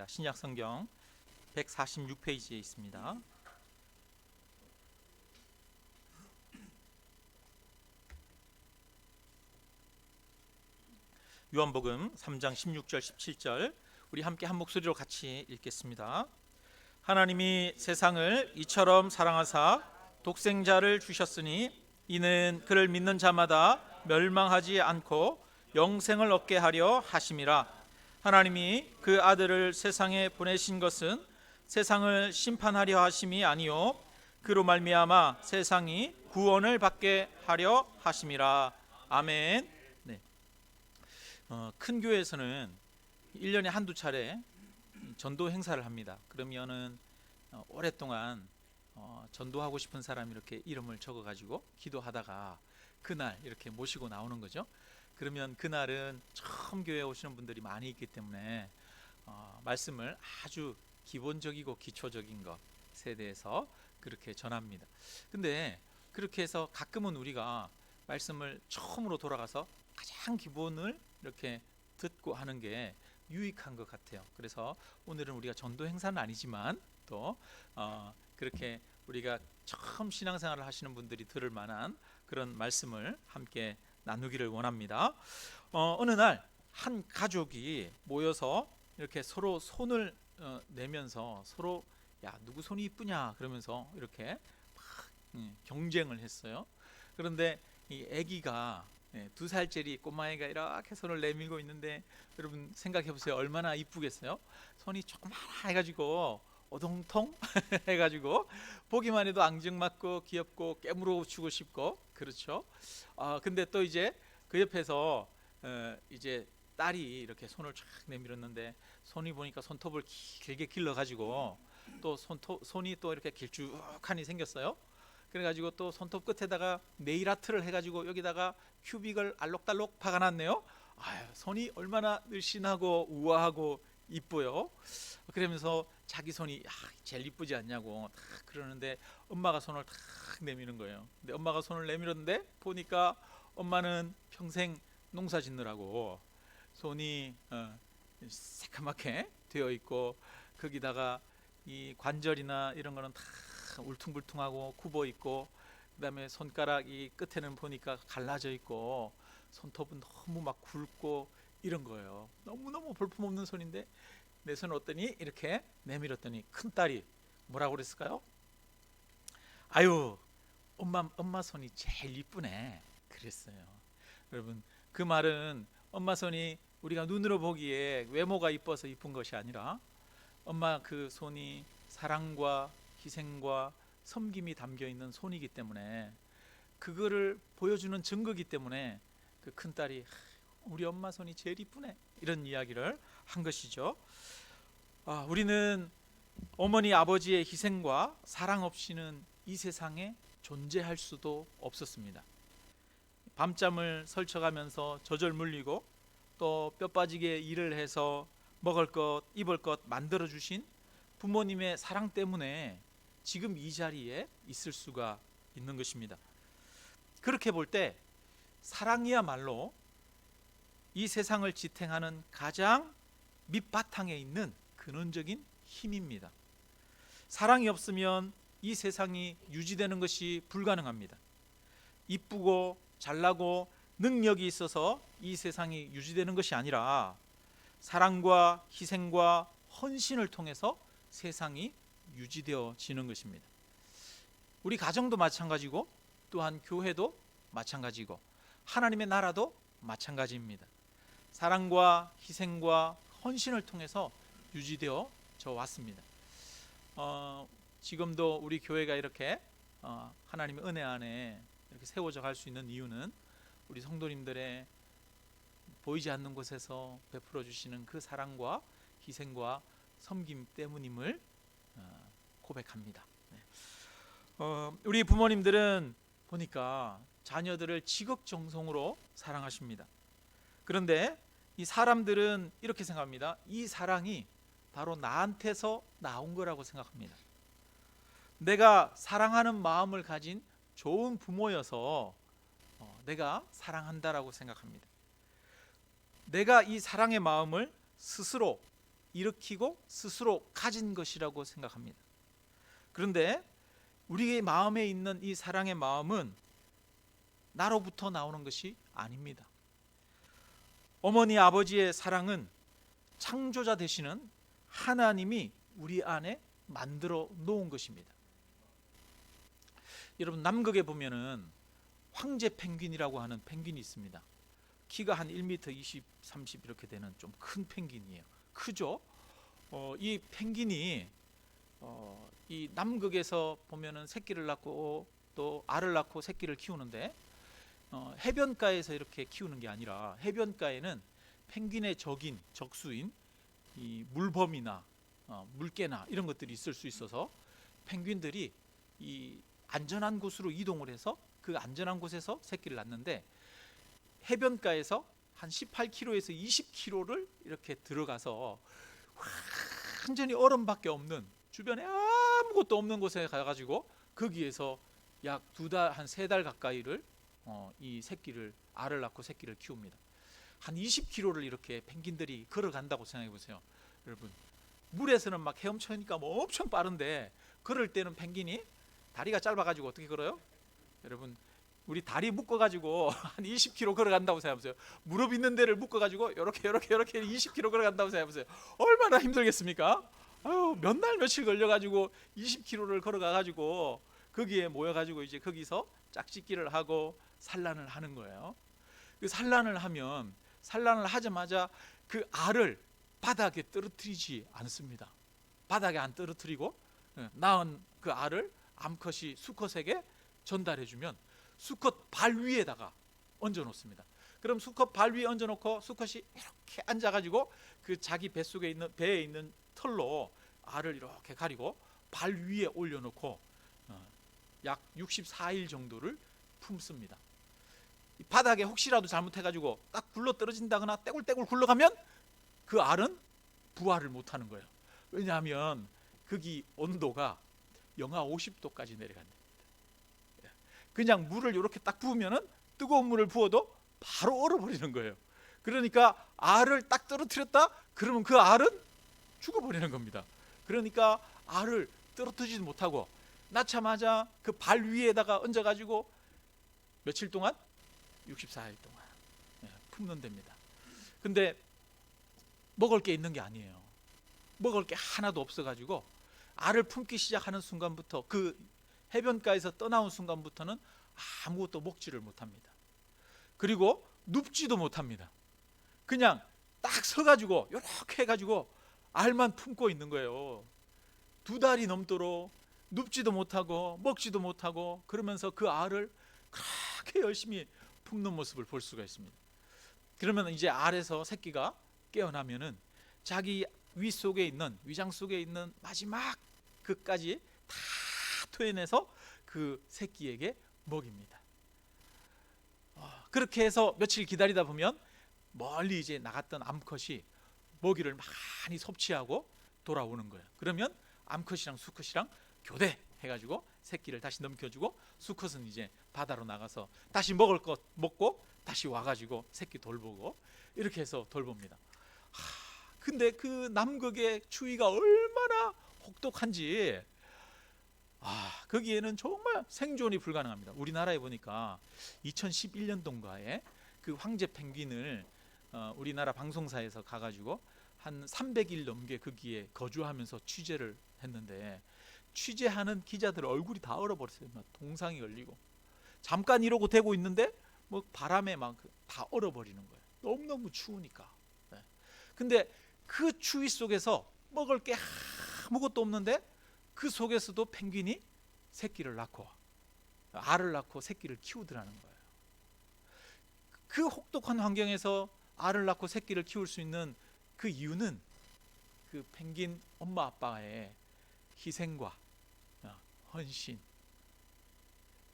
있습니다. 신약 성경 146페이지에 있습니다. 요한복음 3장 16절 17절 우리 함께 한 목소리로 같이 읽겠습니다. 하나님이 세상을 이처럼 사랑하사 독생자를 주셨으니 이는 그를 믿는 자마다 멸망하지 않고 영생을 얻게 하려 하심이라. 하나님이 그 아들을 세상에 보내신 것은 세상을 심판하려 하심이 아니요 그로 말미암아 세상이 구원을 받게 하려 하심이라. 아멘. 네. 큰 교회에서는 1년에 한두 차례 전도 행사를 합니다. 그러면은 오랫동안 전도하고 싶은 사람이 이렇게 이름을 적어가지고 기도하다가 그날 이렇게 모시고 나오는 거죠. 그러면 그날은 처음 교회에 오시는 분들이 많이 있기 때문에 말씀을 아주 기본적이고 기초적인 것에 대해서 그렇게 전합니다. 근데 그렇게 해서 가끔은 우리가 말씀을 처음으로 돌아가서 가장 기본을 이렇게 듣고 하는 게 유익한 것 같아요. 그래서 오늘은 우리가 전도 행사는 아니지만 또 그렇게 우리가 처음 신앙생활을 하시는 분들이 들을 만한 그런 말씀을 함께 나누기를 원합니다. 어느 날 한 가족이 모여서 이렇게 서로 손을 내면서 서로 야 누구 손이 이쁘냐 그러면서 이렇게 막 경쟁을 했어요. 그런데 이 아기가 2살짜리 꼬마애가 이렇게 손을 내밀고 있는데 여러분 생각해 보세요. 얼마나 이쁘겠어요? 손이 조그마하 해가지고 오동통 해가지고 보기만 해도 앙증맞고 귀엽고 깨물어 주고 싶고 그렇죠. 근데 또 이제 그 옆에서 이제 딸이 이렇게 손을 쫙 내밀었는데 손이 보니까 손톱을 길게 길러가지고 또 손이 또 이렇게 길쭉하니 생겼어요. 그래가지고 또 손톱 끝에다가 네일 아트를 해가지고 여기다가 큐빅을 알록달록 박아놨네요. 손이 얼마나 늘씬하고 우아하고 이뻐요. 그러면서 자기 손이 제일 이쁘지 않냐고 딱 그러는데 엄마가 손을 탁 내미는 거예요. 근데 엄마가 손을 내밀었는데 보니까 엄마는 평생 농사 짓느라고 손이 새카맣게 되어 있고 거기다가 이 관절이나 이런 거는 다 울퉁불퉁하고 굽어 있고 그다음에 손가락 이 끝에는 보니까 갈라져 있고 손톱은 너무 막 굵고 이런 거예요. 너무너무 볼품없는 손인데 내 손을 어떠니 이렇게 내밀었더니 큰딸이 뭐라고 그랬을까요? 아유 엄마 손이 제일 이쁘네 그랬어요. 여러분 그 말은 엄마 손이 우리가 눈으로 보기에 외모가 이뻐서 이쁜 것이 아니라 엄마 그 손이 사랑과 희생과 섬김이 담겨 있는 손이기 때문에 그거를 보여주는 증거이기 때문에 그 큰딸이 우리 엄마 손이 제일 이쁘네 이런 이야기를 한 것이죠. 우리는 어머니 아버지의 희생과 사랑 없이는 이 세상에 존재할 수도 없었습니다. 밤잠을 설쳐가면서 젖을 물리고 또 뼈 빠지게 일을 해서 먹을 것 입을 것 만들어 주신 부모님의 사랑 때문에 지금 이 자리에 있을 수가 있는 것입니다. 그렇게 볼 때 사랑이야말로 이 세상을 지탱하는 가장 밑바탕에 있는 근원적인 힘입니다. 사랑이 없으면 이 세상이 유지되는 것이 불가능합니다. 이쁘고 잘나고 능력이 있어서 이 세상이 유지되는 것이 아니라 사랑과 희생과 헌신을 통해서 세상이 유지되어지는 것입니다. 우리 가정도 마찬가지고 또한 교회도 마찬가지고 하나님의 나라도 마찬가지입니다. 사랑과 희생과 헌신을 통해서 유지되어져 왔습니다. 지금도 우리 교회가 이렇게 하나님의 은혜 안에 이렇게 세워져 갈 수 있는 이유는 우리 성도님들의 보이지 않는 곳에서 베풀어 주시는 그 사랑과 희생과 섬김 때문임을 고백합니다. 우리 부모님들은 보니까 자녀들을 지극정성으로 사랑하십니다. 그런데 이 사람들은 이렇게 생각합니다. 이 사랑이 바로 나한테서 나온 거라고 생각합니다. 내가 사랑하는 마음을 가진 좋은 부모여서 내가 사랑한다라고 생각합니다. 내가 이 사랑의 마음을 스스로 일으키고 스스로 가진 것이라고 생각합니다. 그런데 우리의 마음에 있는 이 사랑의 마음은 나로부터 나오는 것이 아닙니다. 어머니 아버지의 사랑은 창조자 되시는 하나님이 우리 안에 만들어 놓은 것입니다. 여러분, 남극에 보면은 황제 펭귄이라고 하는 펭귄이 있습니다. 키가 한 1m 20, 30 이렇게 되는 좀 큰 펭귄이에요. 크죠? 이 펭귄이 이 남극에서 보면은 새끼를 낳고 또 알을 낳고 새끼를 키우는데 해변가에서 이렇게 키우는 게 아니라 해변가에는 펭귄의 적수인 이 물범이나 물개나 이런 것들이 있을 수 있어서 펭귄들이 이 안전한 곳으로 이동을 해서 그 안전한 곳에서 새끼를 낳는데, 해변가에서 한 18km에서 20km를 이렇게 들어가서 완전히 얼음밖에 없는, 주변에 아무것도 없는 곳에 가가지고 거기에서 약 2달, 한 3달 가까이를 이 새끼를, 알을 낳고 새끼를 키웁니다. 한 20km를 이렇게 펭귄들이 걸어간다고 생각해 보세요. 여러분, 물에서는 막 헤엄쳐니까 뭐 엄청 빠른데 걸을 때는 펭귄이 다리가 짧아가지고 어떻게 걸어요? 여러분, 우리 다리 묶어가지고 한 20km 걸어간다고 생각해보세요. 무릎 있는 데를 묶어가지고 이렇게 20km 걸어간다고 생각해보세요. 얼마나 힘들겠습니까? 몇 날 며칠 걸려가지고 20km를 걸어가가지고 거기에 모여가지고 이제 거기서 짝짓기를 하고 산란을 하는 거예요. 그 산란을 하자마자 그 알을 바닥에 떨어뜨리지 않습니다. 바닥에 안 떨어뜨리고 낳은 그 알을 암컷이 수컷에게 전달해주면 수컷 발 위에다가 얹어 놓습니다. 그럼 수컷 발 위에 얹어 놓고 수컷이 이렇게 앉아가지고 그 자기 배에 있는 털로 알을 이렇게 가리고 발 위에 올려놓고 약 64일 정도를 품습니다. 바닥에 혹시라도 잘못해가지고 딱 굴러 떨어진다거나 떼굴떼굴 굴러가면 그 알은 부화를 못하는 거예요. 왜냐하면 거기 온도가 영하 50도까지 내려간답니다. 그냥 물을 이렇게 딱 부으면은, 뜨거운 물을 부어도 바로 얼어버리는 거예요. 그러니까 알을 딱 떨어뜨렸다 그러면 그 알은 죽어버리는 겁니다. 그러니까 알을 떨어뜨리지 못하고 낳자마자 그 발 위에다가 얹어가지고 며칠 동안? 64일 동안 품는 됩니다. 근데 먹을 게 있는 게 아니에요. 먹을 게 하나도 없어가지고 알을 품기 시작하는 순간부터, 그 해변가에서 떠나온 순간부터는 아무것도 먹지를 못합니다. 그리고 눕지도 못합니다. 그냥 딱 서가지고 이렇게 해가지고 알만 품고 있는 거예요. 2달이 넘도록 눕지도 못하고 먹지도 못하고 그러면서 그 알을 그렇게 열심히 품는 모습을 볼 수가 있습니다. 그러면 이제 알에서 새끼가 깨어나면은 자기 위장 속에 있는 마지막 그까지 다 토해내서 그 새끼에게 먹입니다. 그렇게 해서 며칠 기다리다 보면 멀리 이제 나갔던 암컷이 먹이를 많이 섭취하고 돌아오는 거예요. 그러면 암컷이랑 수컷이랑 교대해가지고 새끼를 다시 넘겨주고, 수컷은 이제 바다로 나가서 다시 먹을 것 먹고 다시 와가지고 새끼 돌보고, 이렇게 해서 돌봅니다. 근데 그 남극의 추위가 얼마나 혹독한지, 거기에는 정말 생존이 불가능합니다. 우리나라에 보니까 2011년도인가에 그 황제 펭귄을 우리나라 방송사에서 가가지고 한 300일 넘게 거기에 거주하면서 취재를 했는데, 취재하는 기자들 얼굴이 다 얼어버렸어요. 막 동상이 걸리고, 잠깐 이러고 대고 있는데 뭐 바람에 막 다 얼어버리는 거예요. 너무너무 추우니까. 근데 그 추위 속에서 먹을 게 아무것도 없는데 그 속에서도 펭귄이 새끼를 낳고 알을 낳고 새끼를 키우더라는 거예요. 그 혹독한 환경에서 알을 낳고 새끼를 키울 수 있는 그 이유는 그 펭귄 엄마 아빠의 희생과 헌신,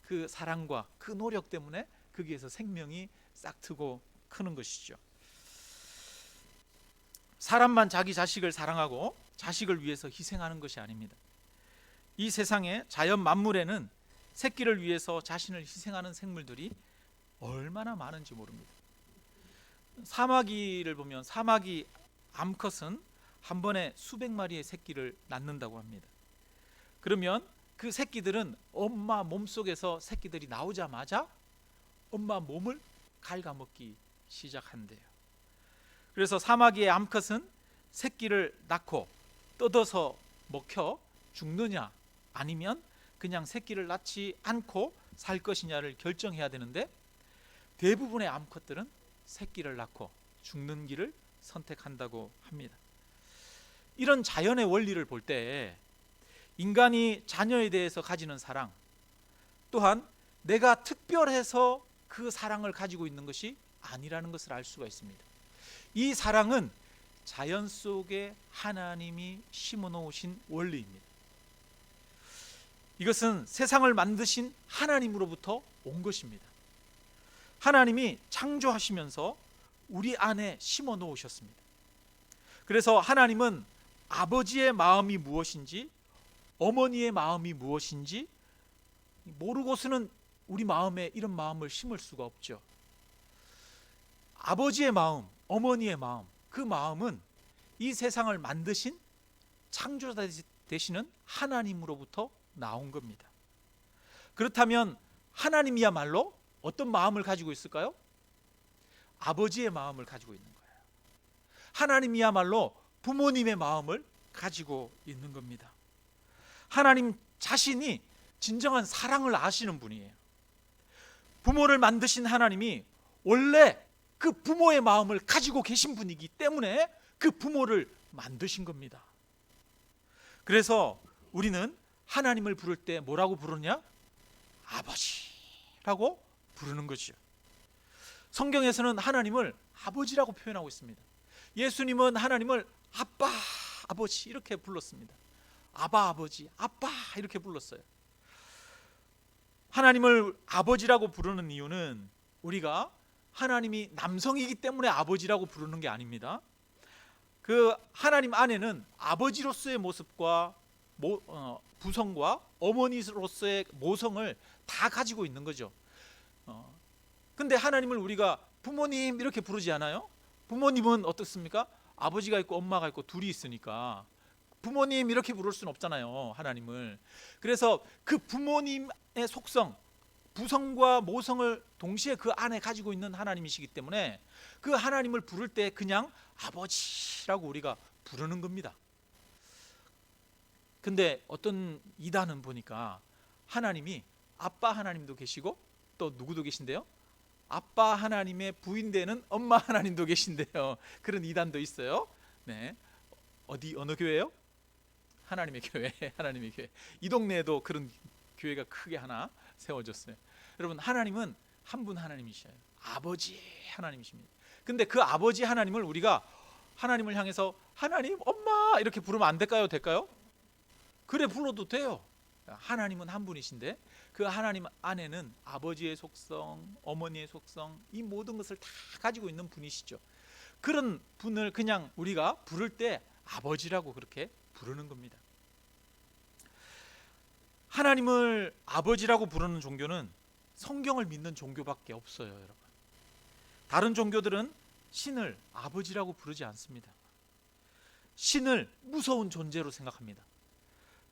그 사랑과 그 노력 때문에 거기에서 생명이 싹트고 크는 것이죠. 사람만 자기 자식을 사랑하고 자식을 위해서 희생하는 것이 아닙니다. 이 세상의 자연 만물에는 새끼를 위해서 자신을 희생하는 생물들이 얼마나 많은지 모릅니다. 사마귀를 보면, 사마귀 암컷은 한 번에 수백 마리의 새끼를 낳는다고 합니다. 그러면 그 새끼들은 엄마 몸속에서 새끼들이 나오자마자 엄마 몸을 갉아먹기 시작한대요. 그래서 사마귀의 암컷은 새끼를 낳고 뜯어서 먹혀 죽느냐 아니면 그냥 새끼를 낳지 않고 살 것이냐를 결정해야 되는데, 대부분의 암컷들은 새끼를 낳고 죽는 길을 선택한다고 합니다. 이런 자연의 원리를 볼 때 인간이 자녀에 대해서 가지는 사랑, 또한 내가 특별해서 그 사랑을 가지고 있는 것이 아니라는 것을 알 수가 있습니다. 이 사랑은 자연 속에 하나님이 심어 놓으신 원리입니다. 이것은 세상을 만드신 하나님으로부터 온 것입니다. 하나님이 창조하시면서 우리 안에 심어 놓으셨습니다. 그래서 하나님은 아버지의 마음이 무엇인지, 어머니의 마음이 무엇인지 모르고서는 우리 마음에 이런 마음을 심을 수가 없죠. 아버지의 마음, 어머니의 마음, 그 마음은 이 세상을 만드신 창조자 되시는 하나님으로부터 나온 겁니다. 그렇다면 하나님이야말로 어떤 마음을 가지고 있을까요? 아버지의 마음을 가지고 있는 거예요. 하나님이야말로 부모님의 마음을 가지고 있는 겁니다. 하나님 자신이 진정한 사랑을 아시는 분이에요. 부모를 만드신 하나님이 원래 그 부모의 마음을 가지고 계신 분이기 때문에 그 부모를 만드신 겁니다. 그래서 우리는 하나님을 부를 때 뭐라고 부르냐? 아버지라고 부르는 거죠. 성경에서는 하나님을 아버지라고 표현하고 있습니다. 예수님은 하나님을 아빠, 아버지 이렇게 불렀습니다. 아바 아버지, 아빠 이렇게 불렀어요. 하나님을 아버지라고 부르는 이유는 우리가 하나님이 남성이기 때문에 아버지라고 부르는 게 아닙니다. 그 하나님 안에는 아버지로서의 모습과 부성과 어머니로서의 모성을 다 가지고 있는 거죠. 근데 하나님을 우리가 부모님 이렇게 부르지 않아요? 부모님은 어떻습니까? 아버지가 있고 엄마가 있고 둘이 있으니까 부모님 이렇게 부를 수는 없잖아요, 하나님을. 그래서 그 부모님의 속성, 부성과 모성을 동시에 그 안에 가지고 있는 하나님이시기 때문에 그 하나님을 부를 때 그냥 아버지라고 우리가 부르는 겁니다. 근데 어떤 이단은 보니까 하나님이 아빠 하나님도 계시고 또 누구도 계신데요? 아빠 하나님의 부인되는 엄마 하나님도 계신데요. 그런 이단도 있어요. 네. 어느 교회요? 하나님의 교회, 하나님의 교회. 이 동네에도 그런 교회가 크게 하나 세워졌어요. 여러분, 하나님은 한 분 하나님이셔요. 아버지 하나님이십니다. 근데 그 아버지 하나님을 우리가 하나님을 향해서 하나님, 엄마 이렇게 부르면 안 될까요? 될까요? 그래 불러도 돼요. 하나님은 한 분이신데 그 하나님 안에는 아버지의 속성, 어머니의 속성, 이 모든 것을 다 가지고 있는 분이시죠. 그런 분을 그냥 우리가 부를 때 아버지라고 그렇게 부르는 겁니다. 하나님을 아버지라고 부르는 종교는 성경을 믿는 종교밖에 없어요, 여러분. 다른 종교들은 신을 아버지라고 부르지 않습니다. 신을 무서운 존재로 생각합니다.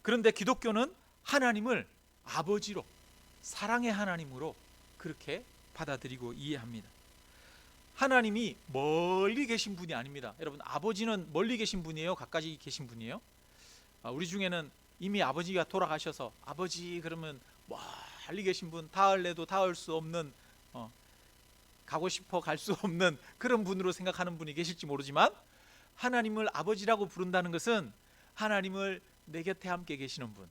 그런데 기독교는 하나님을 아버지로, 사랑의 하나님으로 그렇게 받아들이고 이해합니다. 하나님이 멀리 계신 분이 아닙니다. 여러분, 아버지는 멀리 계신 분이에요? 가까이 계신 분이에요? 우리 중에는 이미 아버지가 돌아가셔서 아버지 그러면 멀리 계신 분, 닿을래도 닿을 수 없는, 가고 싶어 갈 수 없는 그런 분으로 생각하는 분이 계실지 모르지만, 하나님을 아버지라고 부른다는 것은 하나님을 내 곁에 함께 계시는 분,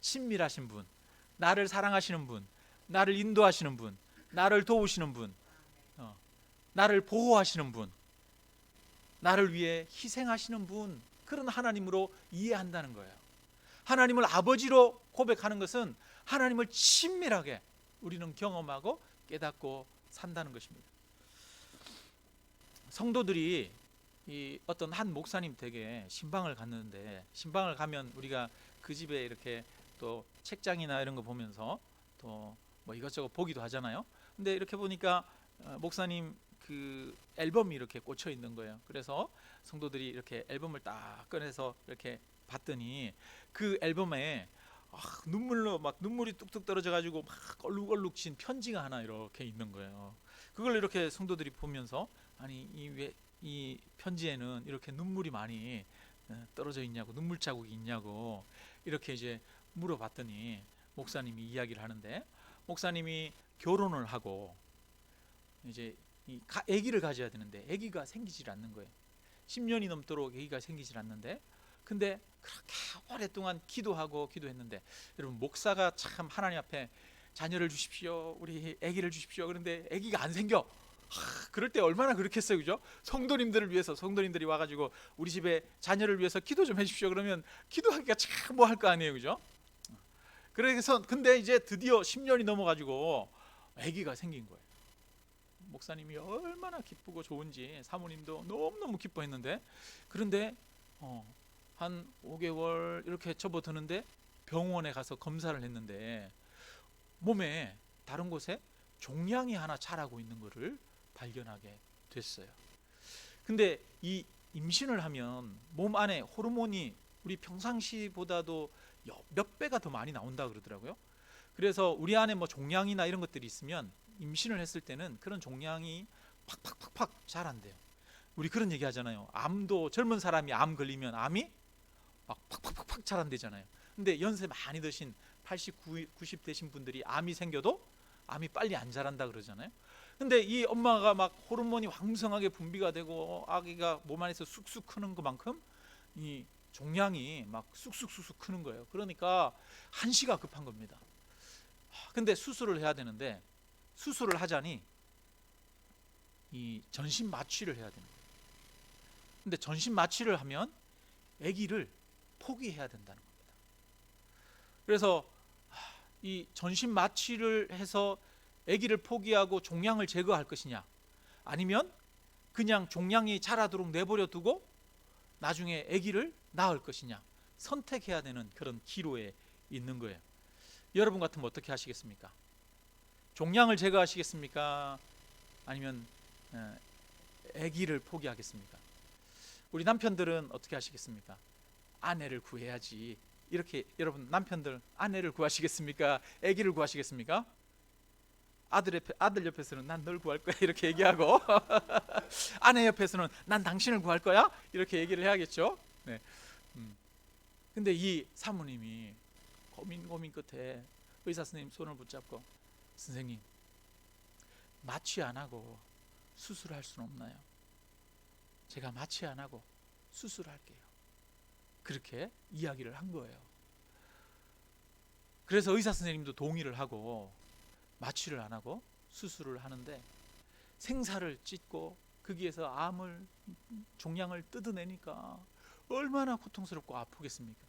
친밀하신 분, 나를 사랑하시는 분, 나를 인도하시는 분, 나를 도우시는 분, 나를 보호하시는 분, 나를 위해 희생하시는 분, 그런 하나님으로 이해한다는 거예요. 하나님을 아버지로 고백하는 것은 하나님을 친밀하게 우리는 경험하고 깨닫고 산다는 것입니다. 성도들이 어떤 한 목사님 댁에 신방을 갔는데, 신방을 가면 우리가 그 집에 이렇게 또 책장이나 이런 거 보면서 또 뭐 이것저것 보기도 하잖아요. 근데 이렇게 보니까 목사님 그 앨범이 이렇게 꽂혀 있는 거예요. 그래서 성도들이 이렇게 앨범을 딱 꺼내서 이렇게 봤더니 그 앨범에 눈물로 막 눈물이 뚝뚝 떨어져 가지고 막 얼룩얼룩 진 편지가 하나 이렇게 있는 거예요. 그걸 이렇게 성도들이 보면서 아니 이 편지에는 이렇게 눈물이 많이 떨어져 있냐고, 눈물 자국이 있냐고 이렇게 이제 물어봤더니 목사님이 이야기를 하는데, 목사님이 결혼을 하고 이제 아기를 가져야 되는데 아기가 생기질 않는 거예요. 10년이 넘도록 아기가 생기질 않는데, 근데 그렇게 오랫동안 기도했는데, 여러분 목사가 참 하나님 앞에 자녀를 주십시오, 우리 아기를 주십시오, 그런데 아기가 안 생겨. 그럴 때 얼마나 그렇겠어요, 그죠? 성도님들을 위해서 성도님들이 와가지고 우리 집에 자녀를 위해서 기도 좀 해주십시오 그러면 기도하기가 참 뭐 할 거 아니에요, 그죠? 그래서 근데 이제 드디어 10년이 넘어가지고 아기가 생긴 거예요. 목사님이 얼마나 기쁘고 좋은지 사모님도 너무너무 기뻐했는데, 그런데 한 5개월 이렇게 접어드는데 병원에 가서 검사를 했는데 몸에 다른 곳에 종양이 하나 자라고 있는 것을 발견하게 됐어요. 근데 이 임신을 하면 몸 안에 호르몬이 우리 평상시보다도 몇 배가 더 많이 나온다 그러더라고요. 그래서 우리 안에 뭐 종양이나 이런 것들이 있으면 임신을 했을 때는 그런 종양이 팍팍팍팍 자란대요. 우리 그런 얘기 하잖아요. 암도 젊은 사람이 암 걸리면 암이 막 팍팍팍팍 자란대잖아요. 근데 연세 많이 드신 80, 90 되신 분들이 암이 생겨도 암이 빨리 안 자란다 그러잖아요. 근데 이 엄마가 막 호르몬이 왕성하게 분비가 되고 아기가 몸 안에서 쑥쑥 크는 것만큼 이 종양이 막 쑥쑥 크는 거예요. 그러니까 한시가 급한 겁니다. 근데 수술을 해야 되는데 수술을 하자니 이 전신 마취를 해야 됩니다. 근데 전신 마취를 하면 아기를 포기해야 된다는 겁니다. 그래서 이 전신 마취를 해서 아기를 포기하고 종양을 제거할 것이냐, 아니면 그냥 종양이 자라도록 내버려 두고 나중에 아기를 낳을 것이냐, 선택해야 되는 그런 기로에 있는 거예요. 여러분 같으면 어떻게 하시겠습니까? 종양을 제거하시겠습니까? 아니면 아기를 포기하겠습니까? 우리 남편들은 어떻게 하시겠습니까? 아내를 구해야지. 이렇게 여러분 남편들 아내를 구하시겠습니까? 아기를 구하시겠습니까? 아들 옆에서는 난 널 구할 거야 이렇게 얘기하고 아내 옆에서는 난 당신을 구할 거야 이렇게 얘기를 해야겠죠. 네. 근데 이 사모님이 고민 끝에 의사 선생님 손을 붙잡고, 선생님 마취 안 하고 수술할 수는 없나요? 제가 마취 안 하고 수술할게요. 그렇게 이야기를 한 거예요. 그래서 의사 선생님도 동의를 하고 마취를 안 하고 수술을 하는데, 생사를 찢고 거기에서 종양을 뜯어내니까 얼마나 고통스럽고 아프겠습니까?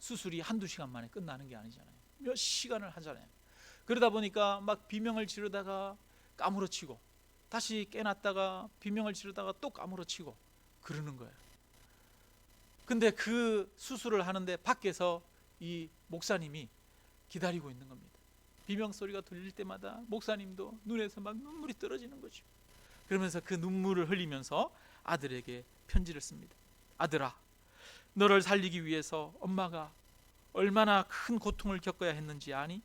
수술이 한두 시간 만에 끝나는 게 아니잖아요. 몇 시간을 하잖아요. 그러다 보니까 막 비명을 지르다가 까무러치고 다시 깨났다가 비명을 지르다가 또 까무러치고 그러는 거예요. 근데 그 수술을 하는데 밖에서 이 목사님이 기다리고 있는 겁니다. 비명소리가 들릴 때마다 목사님도 눈에서 막 눈물이 떨어지는 거죠. 그러면서 그 눈물을 흘리면서 아들에게 편지를 씁니다. 아들아, 너를 살리기 위해서 엄마가 얼마나 큰 고통을 겪어야 했는지 아니?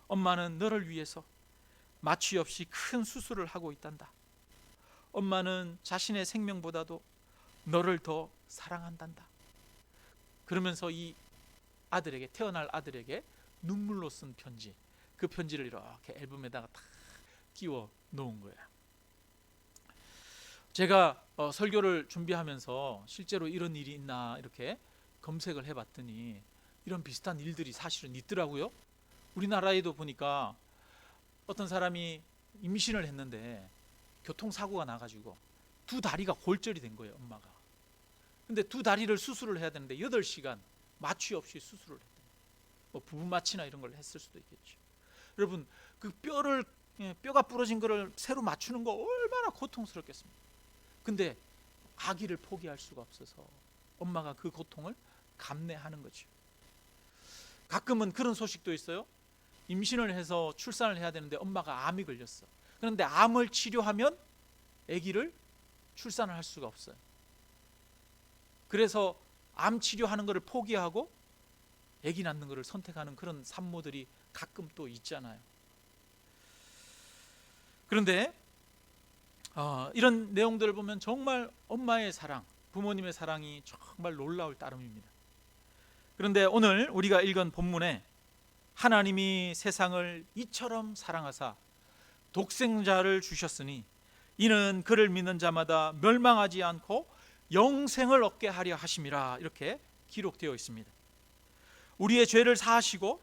엄마는 너를 위해서 마취 없이 큰 수술을 하고 있단다. 엄마는 자신의 생명보다도 너를 더 사랑한단다. 그러면서 이 아들에게, 태어날 아들에게 눈물로 쓴 편지, 그 편지를 이렇게 앨범에다가 다 끼워 놓은 거예요. 제가 설교를 준비하면서 실제로 이런 일이 있나 이렇게 검색을 해봤더니 이런 비슷한 일들이 사실은 있더라고요. 우리나라에도 보니까 어떤 사람이 임신을 했는데 교통사고가 나가지고 두 다리가 골절이 된 거예요, 엄마가. 근데 두 다리를 수술을 해야 되는데 8시간 마취 없이 수술을 했대요. 뭐 부분 마취나 이런 걸 했을 수도 있겠죠. 여러분, 그 뼈가 부러진 거를 새로 맞추는 거 얼마나 고통스럽겠습니까? 근데 아기를 포기할 수가 없어서 엄마가 그 고통을 감내하는 거죠. 가끔은 그런 소식도 있어요. 임신을 해서 출산을 해야 되는데 엄마가 암이 걸렸어. 그런데 암을 치료하면 아기를 출산을 할 수가 없어요. 그래서 암 치료하는 것을 포기하고 아기 낳는 것을 선택하는 그런 산모들이 가끔 또 있잖아요. 그런데 이런 내용들을 보면 정말 엄마의 사랑, 부모님의 사랑이 정말 놀라울 따름입니다. 그런데 오늘 우리가 읽은 본문에 하나님이 세상을 이처럼 사랑하사 독생자를 주셨으니 이는 그를 믿는 자마다 멸망하지 않고 영생을 얻게 하려 하심이라, 이렇게 기록되어 있습니다. 우리의 죄를 사하시고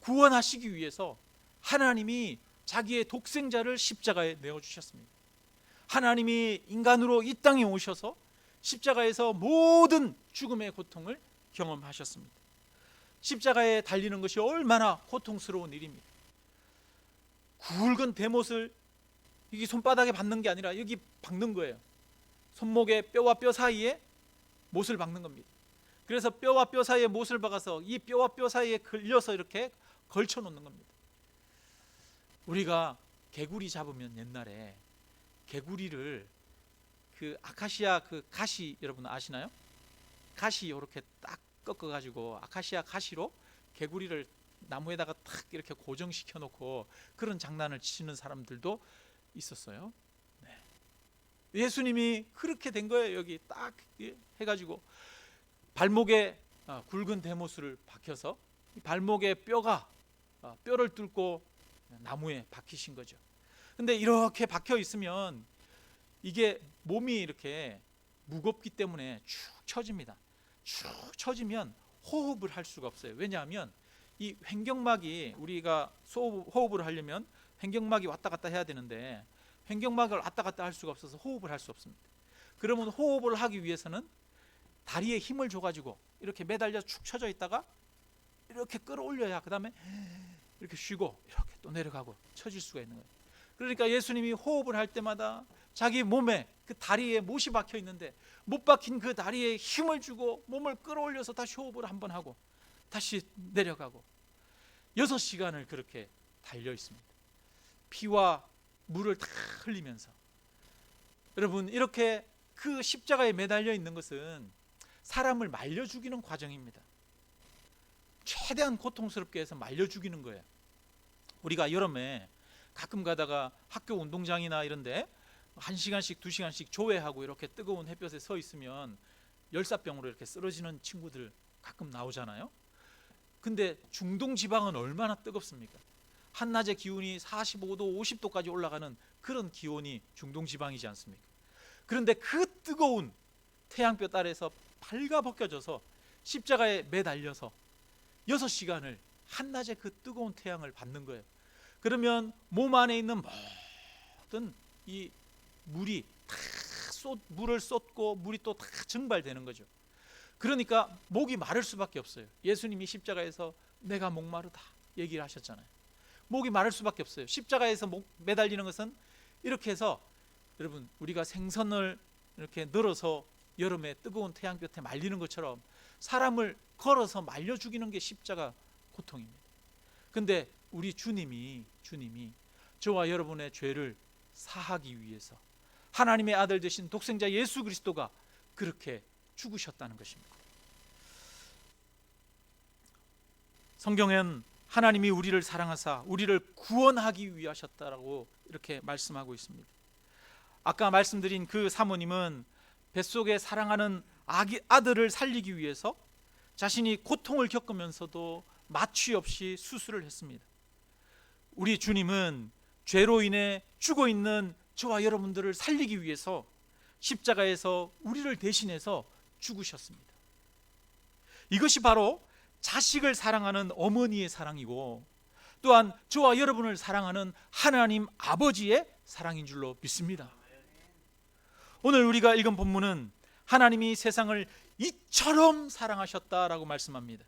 구원하시기 위해서 하나님이 자기의 독생자를 십자가에 내어주셨습니다. 하나님이 인간으로 이 땅에 오셔서 십자가에서 모든 죽음의 고통을 경험하셨습니다. 십자가에 달리는 것이 얼마나 고통스러운 일입니까? 굵은 대못을 이게 손바닥에 박는 게 아니라 여기 박는 거예요. 손목에 뼈와 뼈 사이에 못을 박는 겁니다. 그래서 뼈와 뼈 사이에 못을 박아서 이 뼈와 뼈 사이에 걸려서 이렇게 걸쳐 놓는 겁니다. 우리가 개구리 잡으면 옛날에 개구리를 그 아카시아 그 가시 여러분 아시나요? 가시 이렇게 딱 꺾어 가지고 아카시아 가시로 개구리를 나무에다가 탁 이렇게 고정시켜 놓고 그런 장난을 치는 사람들도 있었어요. 네. 예수님이 그렇게 된 거예요. 여기 딱 해가지고 발목에 굵은 대못을 박혀서 발목에 뼈를 뚫고 나무에 박히신 거죠. 근데 이렇게 박혀 있으면 이게 몸이 이렇게 무겁기 때문에 축 처집니다. 축 처지면 호흡을 할 수가 없어요. 왜냐하면 이 횡격막이, 우리가 호흡을 하려면 횡격막이 왔다 갔다 해야 되는데 횡격막을 왔다 갔다 할 수가 없어서 호흡을 할 수 없습니다. 그러면 호흡을 하기 위해서는 다리에 힘을 줘가지고 이렇게 매달려 축 처져 있다가 이렇게 끌어올려야 그 다음에 이렇게 쉬고 이렇게 또 내려가고 처질 수가 있는 거예요. 그러니까 예수님이 호흡을 할 때마다 자기 몸에 그 다리에 못이 박혀 있는데 못 박힌 그 다리에 힘을 주고 몸을 끌어올려서 다시 호흡을 한번 하고 다시 내려가고 6시간을 그렇게 달려 있습니다. 피와 물을 다 흘리면서. 여러분, 이렇게 그 십자가에 매달려 있는 것은 사람을 말려 죽이는 과정입니다. 최대한 고통스럽게 해서 말려 죽이는 거예요. 우리가 여름에 가끔 가다가 학교 운동장이나 이런데 1시간씩 2시간씩 조회하고 이렇게 뜨거운 햇볕에 서 있으면 열사병으로 이렇게 쓰러지는 친구들 가끔 나오잖아요. 근데 중동 지방은 얼마나 뜨겁습니까? 한낮의 기온이 45도 50도까지 올라가는 그런 기온이 중동 지방이지 않습니까? 그런데 그 뜨거운 태양볕 아래서 발가벗겨져서 십자가에 매달려서 6시간을 한낮에 그 뜨거운 태양을 받는 거예요. 그러면 몸 안에 있는 모든 이 물이 다 물을 쏟고 물이 또 다 증발되는 거죠. 그러니까 목이 마를 수밖에 없어요. 예수님이 십자가에서 내가 목마르다 얘기를 하셨잖아요. 목이 마를 수밖에 없어요. 십자가에서 매달리는 것은 이렇게 해서, 여러분, 우리가 생선을 이렇게 널어서 여름에 뜨거운 태양볕에 말리는 것처럼 사람을 걸어서 말려 죽이는 게 십자가 고통입니다. 근데 우리 주님이 저와 여러분의 죄를 사하기 위해서 하나님의 아들 되신 독생자 예수 그리스도가 그렇게 죽으셨다는 것입니다. 성경엔 하나님이 우리를 사랑하사 우리를 구원하기 위하셨다라고 이렇게 말씀하고 있습니다. 아까 말씀드린 그 사모님은 뱃속에 사랑하는 아들을 살리기 위해서 자신이 고통을 겪으면서도 마취 없이 수술을 했습니다. 우리 주님은 죄로 인해 죽어 있는 저와 여러분들을 살리기 위해서 십자가에서 우리를 대신해서 죽으셨습니다. 이것이 바로 자식을 사랑하는 어머니의 사랑이고 또한 저와 여러분을 사랑하는 하나님 아버지의 사랑인 줄로 믿습니다. 오늘 우리가 읽은 본문은 하나님이 세상을 이처럼 사랑하셨다라고 말씀합니다.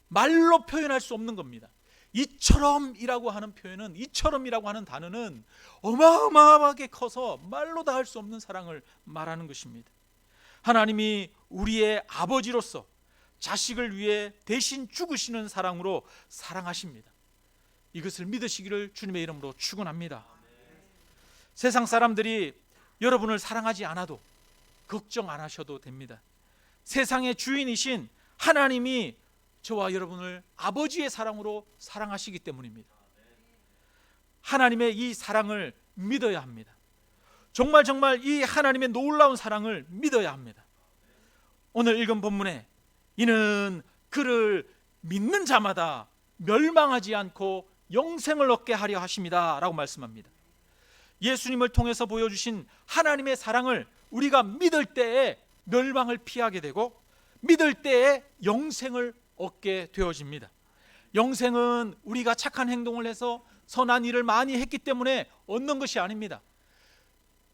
말로 표현할 수 없는 겁니다. 이처럼이라고 하는 표현은, 이처럼이라고 하는 단어는 어마어마하게 커서 말로 다 할 수 없는 사랑을 말하는 것입니다. 하나님이 우리의 아버지로서 자식을 위해 대신 죽으시는 사랑으로 사랑하십니다. 이것을 믿으시기를 주님의 이름으로 축원합니다. 세상 사람들이 여러분을 사랑하지 않아도 걱정 안 하셔도 됩니다. 세상의 주인이신 하나님이 저와 여러분을 아버지의 사랑으로 사랑하시기 때문입니다. 하나님의 이 사랑을 믿어야 합니다. 정말 이 하나님의 놀라운 사랑을 믿어야 합니다. 오늘 읽은 본문에 이는 그를 믿는 자마다 멸망하지 않고 영생을 얻게 하려 하십니다 라고 말씀합니다. 예수님을 통해서 보여주신 하나님의 사랑을 우리가 믿을 때에 멸망을 피하게 되고 믿을 때에 영생을 얻게 되어집니다. 영생은 우리가 착한 행동을 해서 선한 일을 많이 했기 때문에 얻는 것이 아닙니다.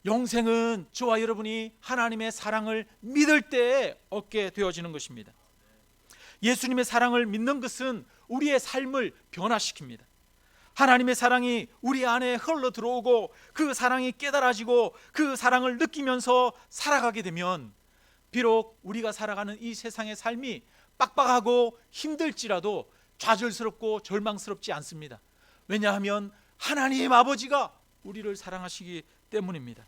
영생은 저와 여러분이 하나님의 사랑을 믿을 때에 얻게 되어지는 것입니다. 예수님의 사랑을 믿는 것은 우리의 삶을 변화시킵니다. 하나님의 사랑이 우리 안에 흘러 들어오고 그 사랑이 깨달아지고 그 사랑을 느끼면서 살아가게 되면 비록 우리가 살아가는 이 세상의 삶이 빡빡하고 힘들지라도 좌절스럽고 절망스럽지 않습니다. 왜냐하면 하나님 아버지가 우리를 사랑하시기 때문입니다.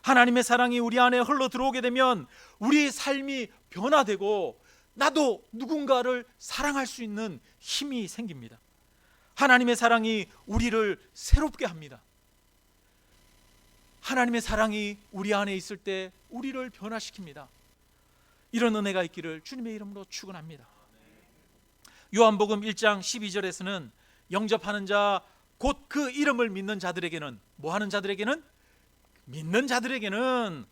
하나님의 사랑이 우리 안에 흘러 들어오게 되면 우리의 삶이 변화되고 나도 누군가를 사랑할 수 있는 힘이 생깁니다. 하나님의 사랑이 우리를 새롭게 합니다. 하나님의 사랑이 우리 안에 있을 때 우리를 변화시킵니다. 이런 은혜가 있기를 주님의 이름으로 축원합니다. 요한복음 1장 12절에서는 영접하는 자 곧 그 이름을 믿는 자들에게는, 뭐 하는 자들에게는? 믿는 자들에게는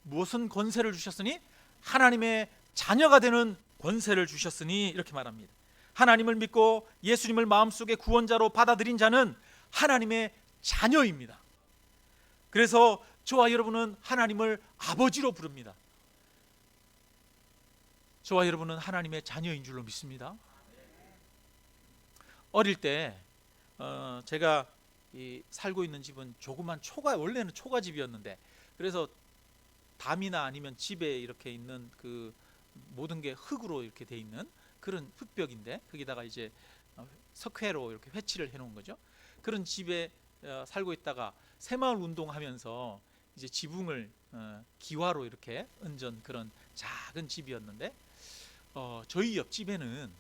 무슨 권세를 주셨으니? 하나님의 자녀가 되는 권세를 주셨으니, 이렇게 말합니다. 하나님을 믿고 예수님을 마음속에 구원자로 받아들인 자는 하나님의 자녀입니다. 그래서 저와 여러분은 하나님을 아버지로 부릅니다. 저와 여러분은 하나님의 자녀인 줄로 믿습니다. 어릴 때 제가 살고 있는 집은 조그만 원래는 초가집이었는데, 그래서 담이나 아니면 집에 이렇게 있는 그 모든 게 흙으로 이렇게 돼 있는 그런 흙벽인데, 거기다가 이제 석회로 이렇게 회치를 해놓은 거죠. 그런 집에 살고 있다가 새마을 운동하면서 이제 지붕을 기와로 이렇게 얹은 그런 작은 집이었는데, 저희 옆집에는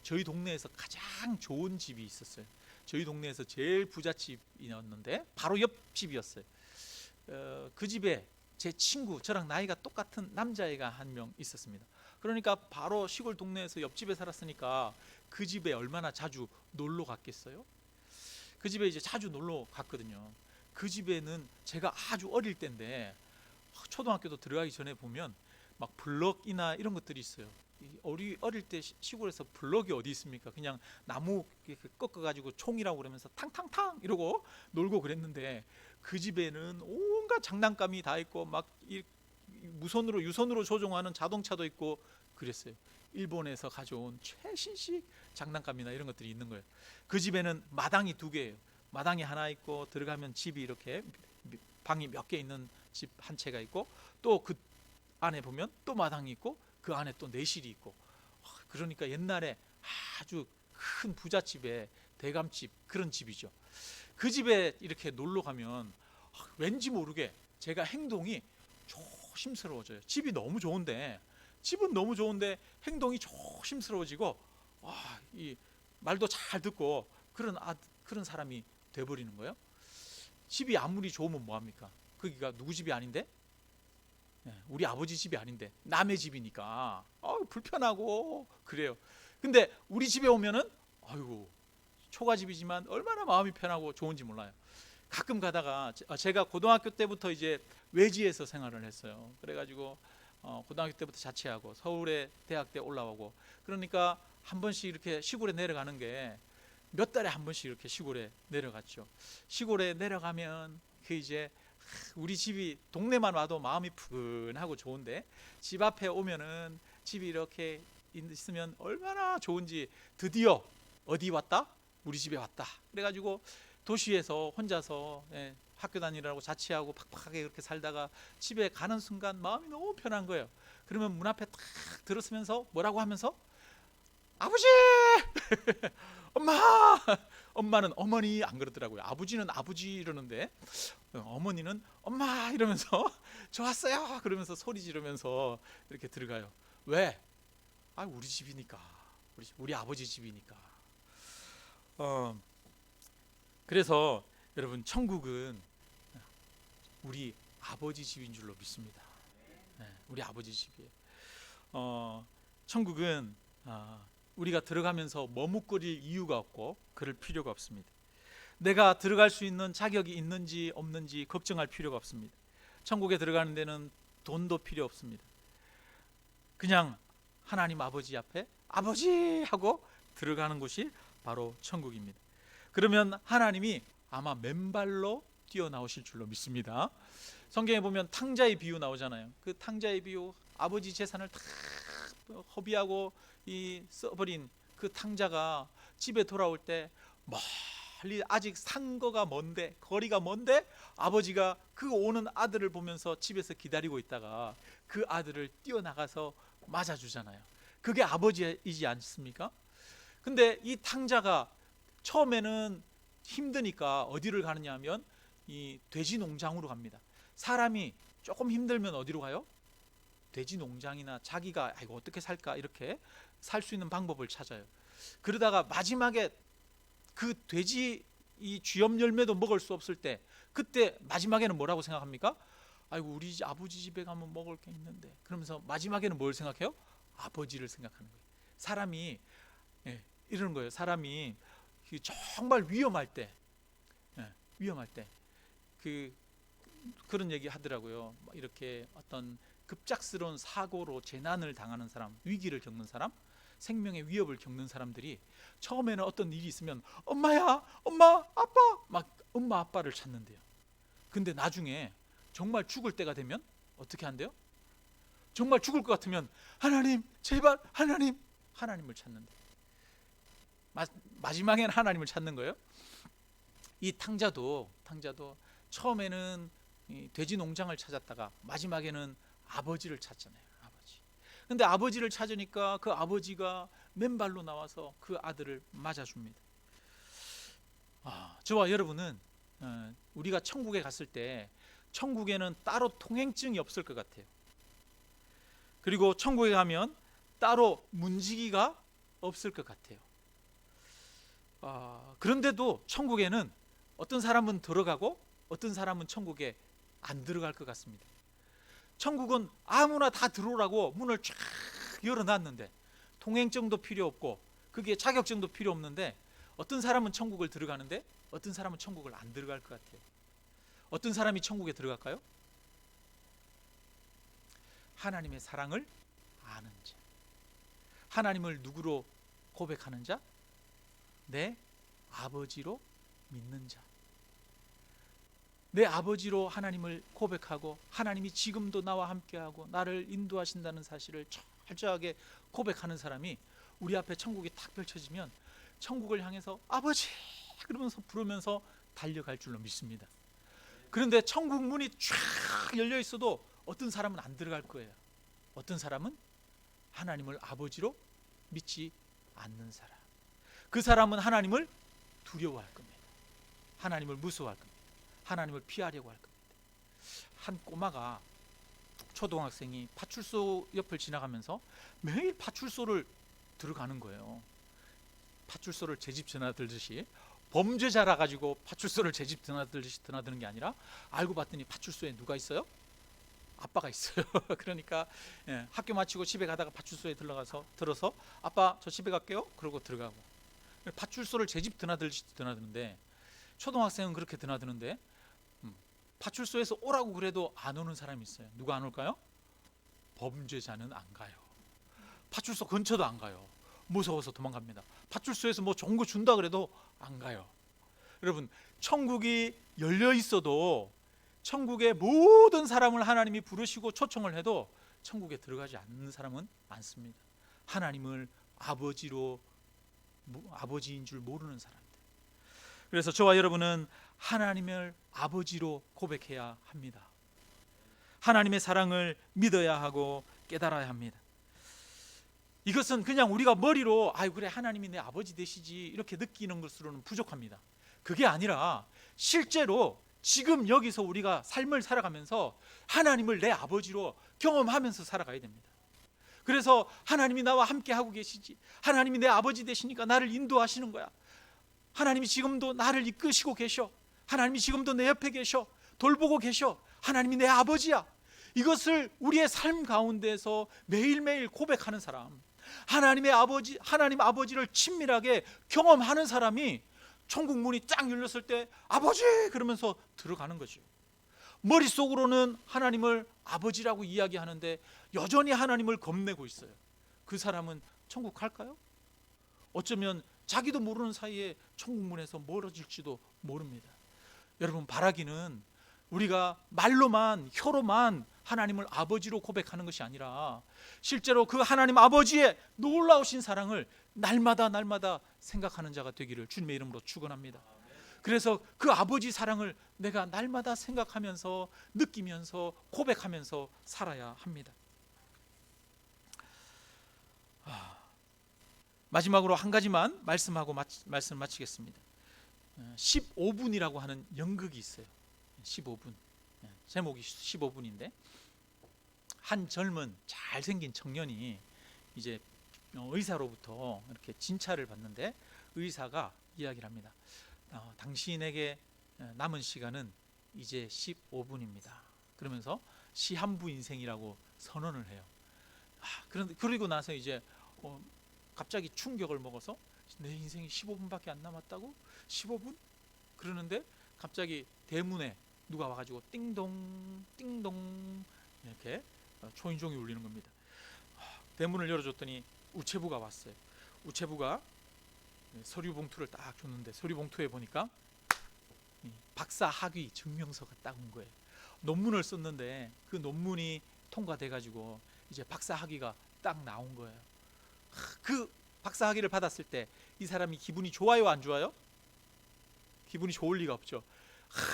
저희 동네에서 가장 좋은 집이 있었어요. 저희 동네에서 제일 부잣집이었는데 바로 옆집이었어요. 그 집에 제 친구, 저랑 나이가 똑같은 남자애가 한 명 있었습니다. 그러니까 바로 시골 동네에서 옆집에 살았으니까 그 집에 얼마나 자주 놀러 갔겠어요? 그 집에 이제 자주 놀러 갔거든요. 그 집에는 제가 아주 어릴 때인데, 초등학교도 들어가기 전에 보면 막 블럭이나 이런 것들이 있어요. 어릴 때 시골에서 블럭이 어디 있습니까? 그냥 나무 꺾어가지고 총이라고 그러면서 탕탕탕 이러고 놀고 그랬는데, 그 집에는 온갖 장난감이 다 있고 막 유선으로 조종하는 자동차도 있고 그랬어요. 일본에서 가져온 최신식 장난감이나 이런 것들이 있는 거예요. 그 집에는 마당이 2개예요. 마당이 하나 있고 들어가면 집이 이렇게 방이 몇 개 있는 집 한 채가 있고, 또 그 안에 보면 또 마당이 있고 그 안에 또 내실이 있고, 그러니까 옛날에 아주 큰 부잣집의 대감집, 그런 집이죠. 그 집에 이렇게 놀러 가면 왠지 모르게 제가 행동이 조심스러워져요. 집은 너무 좋은데 행동이 조심스러워지고, 이 말도 잘 듣고 그런 사람이 돼버리는 거예요. 집이 아무리 좋으면 뭐합니까? 거기가 누구 집이 아닌데? 우리 아버지 집이 아닌데 남의 집이니까 불편하고 그래요. 근데 우리 집에 오면은 아이고, 초가집이지만 얼마나 마음이 편하고 좋은지 몰라요. 가끔 가다가 제가 고등학교 때부터 이제 외지에서 생활을 했어요. 그래가지고 고등학교 때부터 자취하고 서울에 대학 때 올라오고, 그러니까 한 번씩 이렇게 시골에 내려가는 게 몇 달에 한 번씩 이렇게 시골에 내려갔죠. 시골에 내려가면 그 이제 우리 집이 동네만 와도 마음이 푸근하고 좋은데, 집 앞에 오면은 집이 이렇게 있으면 얼마나 좋은지, 드디어 어디 왔다? 우리 집에 왔다. 그래가지고 도시에서 혼자서 학교 다니라고 자취하고 팍팍하게 그렇게 살다가 집에 가는 순간 마음이 너무 편한 거예요. 그러면 문 앞에 딱 들었으면서 뭐라고 하면서 아버지 엄마. 엄마는 어머니 안 그러더라고요. 아버지는 아버지 이러는데 어머니는 엄마 이러면서 좋았어요 그러면서 소리 지르면서 이렇게 들어가요. 왜? 우리 집이니까. 우리 아버지 집이니까. 그래서 여러분, 천국은 우리 아버지 집인 줄로 믿습니다. 우리 아버지 집이에요. 천국은 우리가 들어가면서 머뭇거릴 이유가 없고 그럴 필요가 없습니다. 내가 들어갈 수 있는 자격이 있는지 없는지 걱정할 필요가 없습니다. 천국에 들어가는 데는 돈도 필요 없습니다. 그냥 하나님 아버지 앞에 아버지 하고 들어가는 곳이 바로 천국입니다. 그러면 하나님이 아마 맨발로 뛰어나오실 줄로 믿습니다. 성경에 보면 탕자의 비유 나오잖아요. 그 탕자의 비유, 아버지 재산을 다 허비하고 써버린 그 탕자가 집에 돌아올 때 멀리 아직 산 거가 먼데, 거리가 먼데 아버지가 그 오는 아들을 보면서 집에서 기다리고 있다가 그 아들을 뛰어나가서 맞아주잖아요. 그게 아버지이지 않습니까? 근데 이 탕자가 처음에는 힘드니까 어디를 가느냐 하면 이 돼지 농장으로 갑니다. 사람이 조금 힘들면 어디로 가요? 돼지 농장이나 자기가 이거 어떻게 살까 이렇게 살 수 있는 방법을 찾아요. 그러다가 마지막에 그 돼지 이 쥐염 열매도 먹을 수 없을 때, 그때 마지막에는 뭐라고 생각합니까? 아이고 우리 아버지 집에 가면 먹을 게 있는데. 그러면서 마지막에는 뭘 생각해요? 아버지를 생각하는 거예요. 사람이 이러는 거예요. 사람이 정말 위험할 때, 위험할 때 그런 얘기 하더라고요. 이렇게 어떤 급작스러운 사고로 재난을 당하는 사람, 위기를 겪는 사람, 생명의 위협을 겪는 사람들이 처음에는 어떤 일이 있으면 엄마야, 엄마, 아빠 막 엄마 아빠를 찾는데요. 근데 나중에 정말 죽을 때가 되면 어떻게 한대요? 정말 죽을 것 같으면 하나님 제발 하나님을 찾는데, 마지막에는 하나님을 찾는 거예요. 이 탕자도 처음에는 이 돼지 농장을 찾았다가 마지막에는 아버지를 찾잖아요. 아버지. 근데 아버지를 찾으니까 그 아버지가 맨발로 나와서 그 아들을 맞아줍니다. 저와 여러분은 우리가 천국에 갔을 때 천국에는 따로 통행증이 없을 것 같아요. 그리고 천국에 가면 따로 문지기가 없을 것 같아요. 그런데도 천국에는 어떤 사람은 들어가고 어떤 사람은 천국에 안 들어갈 것 같습니다. 천국은 아무나 다 들어오라고 문을 쫙 열어놨는데 통행증도 필요 없고 그게 자격증도 필요 없는데 어떤 사람은 천국을 들어가는데 어떤 사람은 천국을 안 들어갈 것 같아요. 어떤 사람이 천국에 들어갈까요? 하나님의 사랑을 아는 자. 하나님을 누구로 고백하는 자? 내 아버지로 믿는 자. 내 아버지로 하나님을 고백하고 하나님이 지금도 나와 함께하고 나를 인도하신다는 사실을 철저하게 고백하는 사람이 우리 앞에 천국이 탁 펼쳐지면 천국을 향해서 아버지 그러면서 부르면서 달려갈 줄로 믿습니다. 그런데 천국 문이 쫙 열려 있어도 어떤 사람은 안 들어갈 거예요. 어떤 사람은 하나님을 아버지로 믿지 않는 사람. 그 사람은 하나님을 두려워할 겁니다. 하나님을 무서워할 겁니다. 하나님을 피하려고 할 겁니다. 한 꼬마가, 초등학생이 파출소 옆을 지나가면서 매일 파출소를 들어가는 거예요. 파출소를 제 집 드나들듯이, 범죄자라 가지고 파출소를 제 집 드나들듯이 드나드는 게 아니라 알고 봤더니 파출소에 누가 있어요? 아빠가 있어요. 그러니까 학교 마치고 집에 가다가 파출소에 들어서 아빠 저 집에 갈게요. 그러고 들어가고. 파출소를 제 집 드나들듯이 드나드는데 초등학생은 그렇게 드나드는데 파출소에서 오라고 그래도 안 오는 사람이 있어요. 누가 안 올까요? 범죄자는 안 가요. 파출소 근처도 안 가요. 무서워서 도망갑니다. 파출소에서 뭐 좋은 거 준다 그래도 안 가요. 여러분, 천국이 열려 있어도 천국의 모든 사람을 하나님이 부르시고 초청을 해도 천국에 들어가지 않는 사람은 많습니다. 하나님을 아버지인 줄 모르는 사람들. 그래서 저와 여러분은 하나님을 아버지로 고백해야 합니다. 하나님의 사랑을 믿어야 하고 깨달아야 합니다. 이것은 그냥 우리가 머리로 아이 그래 하나님이 내 아버지 되시지 이렇게 느끼는 것으로는 부족합니다. 그게 아니라 실제로 지금 여기서 우리가 삶을 살아가면서 하나님을 내 아버지로 경험하면서 살아가야 됩니다. 그래서 하나님이 나와 함께 하고 계시지, 하나님이 내 아버지 되시니까 나를 인도하시는 거야, 하나님이 지금도 나를 이끄시고 계셔, 하나님이 지금도 내 옆에 계셔, 돌보고 계셔, 하나님이 내 아버지야. 이것을 우리의 삶 가운데서 매일매일 고백하는 사람, 하나님 아버지를 친밀하게 경험하는 사람이 천국 문이 쫙 열렸을 때 아버지 그러면서 들어가는 거죠. 머릿속으로는 하나님을 아버지라고 이야기하는데 여전히 하나님을 겁내고 있어요. 그 사람은 천국 갈까요? 어쩌면 자기도 모르는 사이에 천국 문에서 멀어질지도 모릅니다. 여러분, 바라기는 우리가 말로만 혀로만 하나님을 아버지로 고백하는 것이 아니라 실제로 그 하나님 아버지의 놀라우신 사랑을 날마다 생각하는 자가 되기를 주님의 이름으로 축원합니다. 그래서 그 아버지 사랑을 내가 날마다 생각하면서 느끼면서 고백하면서 살아야 합니다. 마지막으로 한 가지만 말씀하고 말씀 마치겠습니다. 15분이라고 하는 연극이 있어요. 15분. 제목이 15분인데 한 젊은 잘생긴 청년이 이제 의사로부터 이렇게 진찰을 받는데 의사가 이야기를 합니다. 당신에게 남은 시간은 이제 15분입니다. 그러면서 시한부 인생이라고 선언을 해요. 그런데 그리고 나서 이제 갑자기 충격을 먹어서 내 인생이 15분밖에 안 남았다고? 15분? 그러는데 갑자기 대문에 누가 와가지고 띵동 띵동 이렇게 초인종이 울리는 겁니다. 대문을 열어줬더니 우체부가 왔어요. 우체부가 서류 봉투를 딱 줬는데 서류 봉투에 보니까 박사 학위 증명서가 딱 온 거예요. 논문을 썼는데 그 논문이 통과돼가지고 이제 박사 학위가 딱 나온 거예요. 그 박사 학위를 받았을 때 이 사람이 기분이 좋아요, 안 좋아요? 기분이 좋을 리가 없죠.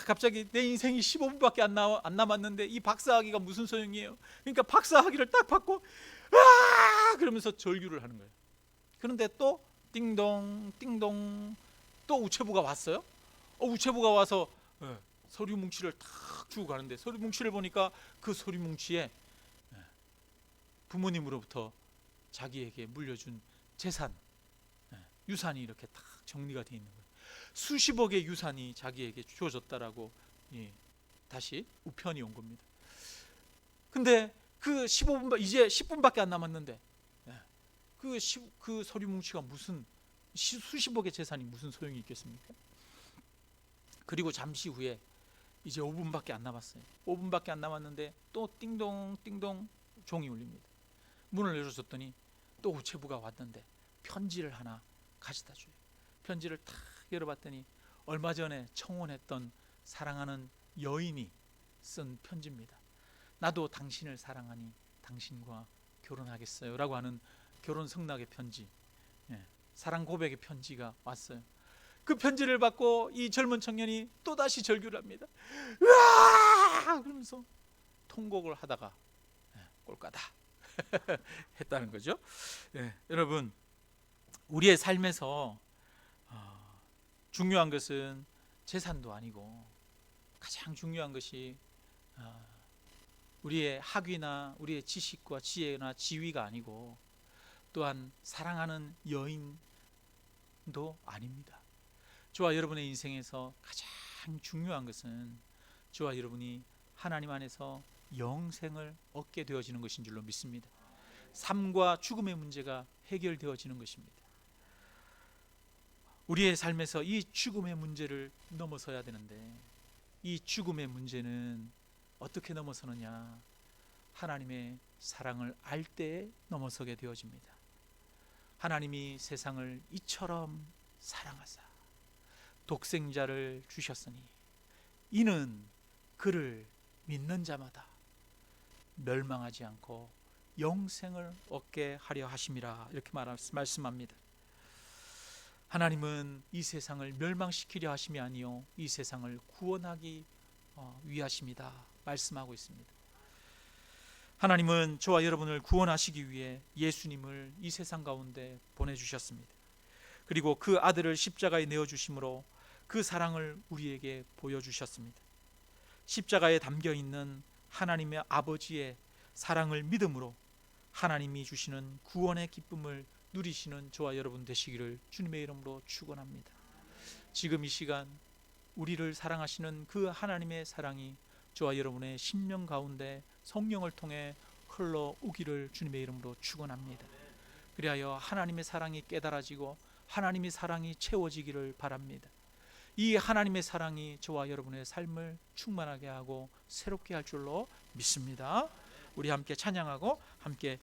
갑자기 내 인생이 15분밖에 안 남았는데 이 박사 학위가 무슨 소용이에요? 그러니까 박사 학위를 딱 받고 그러면서 절규를 하는 거예요. 그런데 또 띵동 띵동 또 우체부가 왔어요. 우체부가 와서 서류 뭉치를 탁 주고 가는데 서류 뭉치를 보니까 그 서류 뭉치에 부모님으로부터 자기에게 물려준 재산, 유산이 이렇게 딱 정리가 되어 있는 거예요. 수십억의 유산이 자기에게 주어졌다라고 다시 우편이 온 겁니다. 근데 그 15분 이제 10분밖에 안 남았는데 그 서류 뭉치가 무슨 수십억의 재산이 무슨 소용이 있겠습니까? 그리고 잠시 후에 이제 5분밖에 안 남았어요. 5분밖에 안 남았는데 또 띵동 띵동 종이 울립니다. 문을 열어줬더니 또 우체부가 왔는데 편지를 하나 가져다 줘요. 편지를 탁 열어봤더니 얼마 전에 청혼했던 사랑하는 여인이 쓴 편지입니다. 나도 당신을 사랑하니 당신과 결혼하겠어요 라고 하는 결혼 승낙의 편지, 사랑 고백의 편지가 왔어요. 그 편지를 받고 이 젊은 청년이 또다시 절규를 합니다. 으아! 그러면서 통곡을 하다가 꼴까다 했다는 거죠. 여러분, 우리의 삶에서 중요한 것은 재산도 아니고 가장 중요한 것이 우리의 학위나 우리의 지식과 지혜나 지위가 아니고 또한 사랑하는 여인도 아닙니다. 저와 여러분의 인생에서 가장 중요한 것은 저와 여러분이 하나님 안에서 영생을 얻게 되어지는 것인 줄로 믿습니다. 삶과 죽음의 문제가 해결되어지는 것입니다. 우리의 삶에서 이 죽음의 문제를 넘어서야 되는데 이 죽음의 문제는 어떻게 넘어서느냐? 하나님의 사랑을 알 때에 넘어서게 되어집니다. 하나님이 세상을 이처럼 사랑하사 독생자를 주셨으니 이는 그를 믿는 자마다 멸망하지 않고 영생을 얻게 하려 하심이라 이렇게 말씀합니다. 하나님은 이 세상을 멸망시키려 하심이 아니요 이 세상을 구원하기 위하심이다 말씀하고 있습니다. 하나님은 저와 여러분을 구원하시기 위해 예수님을 이 세상 가운데 보내주셨습니다. 그리고 그 아들을 십자가에 내어주심으로 그 사랑을 우리에게 보여주셨습니다. 십자가에 담겨있는 하나님의 아버지의 사랑을 믿음으로 하나님이 주시는 구원의 기쁨을 누리시는 저와 여러분 되시기를 주님의 이름으로 축원합니다. 지금 이 시간 우리를 사랑하시는 그 하나님의 사랑이 저와 여러분의 심령 가운데 성령을 통해 흘러오기를 주님의 이름으로 축원합니다. 그리하여 하나님의 사랑이 깨달아지고 하나님의 사랑이 채워지기를 바랍니다. 이 하나님의 사랑이 저와 여러분의 삶을 충만하게 하고 새롭게 할 줄로 믿습니다. 우리 함께 찬양하고 함께